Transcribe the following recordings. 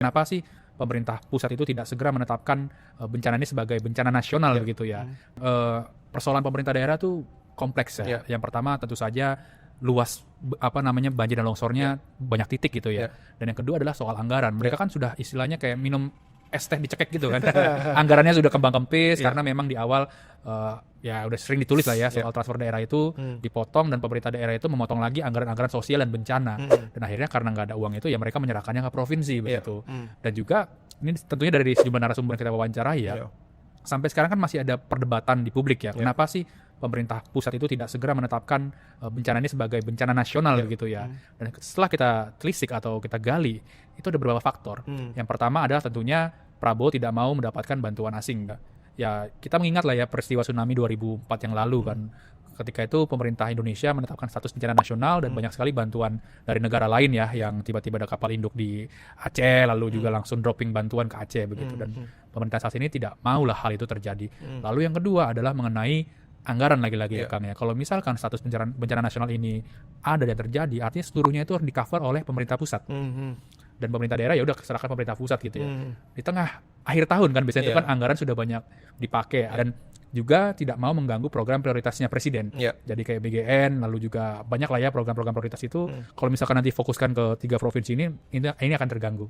Kenapa sih pemerintah pusat itu tidak segera menetapkan bencana ini sebagai bencana nasional begitu ya? Persoalan pemerintah daerah tuh kompleks ya. Yang pertama tentu saja luas banjir dan longsornya banyak titik gitu ya. Dan yang kedua adalah soal anggaran. Mereka kan sudah istilahnya kayak minum es teh dicekek gitu kan. Anggarannya sudah kembang kempis karena memang di awal ya udah sering ditulis lah ya soal transfer daerah itu dipotong dan pemerintah daerah itu memotong lagi anggaran-anggaran sosial dan bencana. Dan akhirnya karena nggak ada uang itu ya mereka menyerahkannya ke provinsi begitu. Dan juga ini tentunya dari sejumlah narasumber yang kita wawancarai ya. Sampai sekarang kan masih ada perdebatan di publik ya. Kenapa sih pemerintah pusat itu tidak segera menetapkan bencana ini sebagai bencana nasional begitu ya. Dan setelah kita telisik atau kita gali, itu ada beberapa faktor. Yang pertama adalah tentunya Prabowo tidak mau mendapatkan bantuan asing. Ya kita mengingat lah ya peristiwa tsunami 2004 yang lalu kan. Ketika itu pemerintah Indonesia menetapkan status bencana nasional dan banyak sekali bantuan dari negara lain ya yang tiba-tiba ada kapal induk di Aceh lalu juga langsung dropping bantuan ke Aceh begitu dan pemerintah saat ini tidak maulah hal itu terjadi. Lalu yang kedua adalah mengenai anggaran lagi-lagi ya Kang ya. Kalau misalkan status bencana nasional ini ada dan terjadi, artinya seluruhnya itu harus di-cover oleh pemerintah pusat. Dan pemerintah daerah ya udah serahkan pemerintah pusat gitu ya. Di tengah akhir tahun kan biasanya itu kan anggaran sudah banyak dipakai dan juga tidak mau mengganggu program prioritasnya presiden. Jadi kayak BGN lalu juga banyak lah ya program-program prioritas itu kalau misalkan nanti fokuskan ke 3 provinsi ini akan terganggu.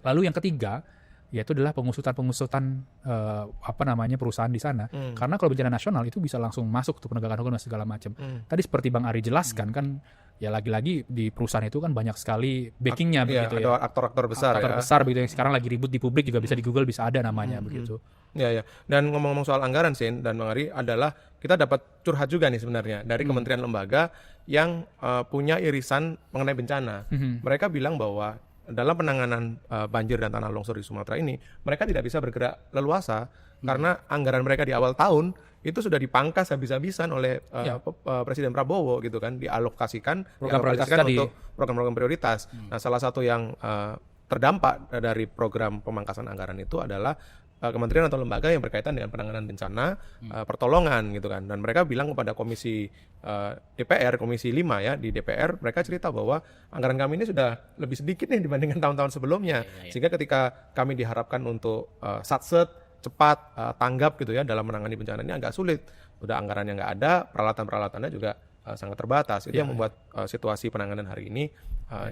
Lalu yang ketiga yaitu adalah pengusutan perusahaan di sana. Karena kalau bencana nasional itu bisa langsung masuk tuh penegakan hukum dan segala macam. Tadi seperti Bang Ari jelaskan kan ya lagi-lagi di perusahaan itu kan banyak sekali backingnya begitu ya. Ada aktor-aktor besar aktor besar begitu yang sekarang lagi ribut di publik juga bisa di Google bisa ada namanya begitu. Dan ngomong-ngomong soal anggaran Sin dan Bang Ari adalah kita dapat curhat juga nih sebenarnya dari kementerian lembaga yang punya irisan mengenai bencana. Mereka bilang bahwa dalam penanganan banjir dan tanah longsor di Sumatera ini mereka tidak bisa bergerak leluasa karena anggaran mereka di awal tahun itu sudah dipangkas habis-habisan oleh Presiden Prabowo gitu kan, dialokasikan untuk program-program prioritas. Nah, salah satu yang terdampak dari program pemangkasan anggaran itu adalah kementerian atau lembaga yang berkaitan dengan penanganan bencana, pertolongan gitu kan. Dan mereka bilang kepada komisi DPR, komisi 5 ya di DPR, mereka cerita bahwa anggaran kami ini sudah lebih sedikit nih dibandingkan tahun-tahun sebelumnya. Sehingga ketika kami diharapkan untuk satset, cepat, tanggap gitu ya dalam menangani bencana ini agak sulit. Udah anggarannya nggak ada, peralatan-peralatannya juga sangat terbatas. Itu yang membuat situasi penanganan hari ini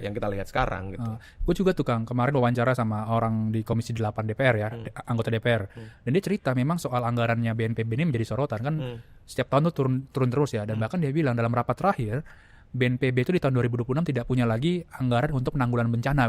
yang kita lihat sekarang gitu. Gue juga tuh Kang, kemarin wawancara sama orang di Komisi 8 DPR ya, anggota DPR. Dan dia cerita memang soal anggarannya BNPB ini menjadi sorotan kan setiap tahun tuh turun terus ya. Dan bahkan dia bilang dalam rapat terakhir BNPB itu di tahun 2026 tidak punya lagi anggaran untuk penanggulangan bencana.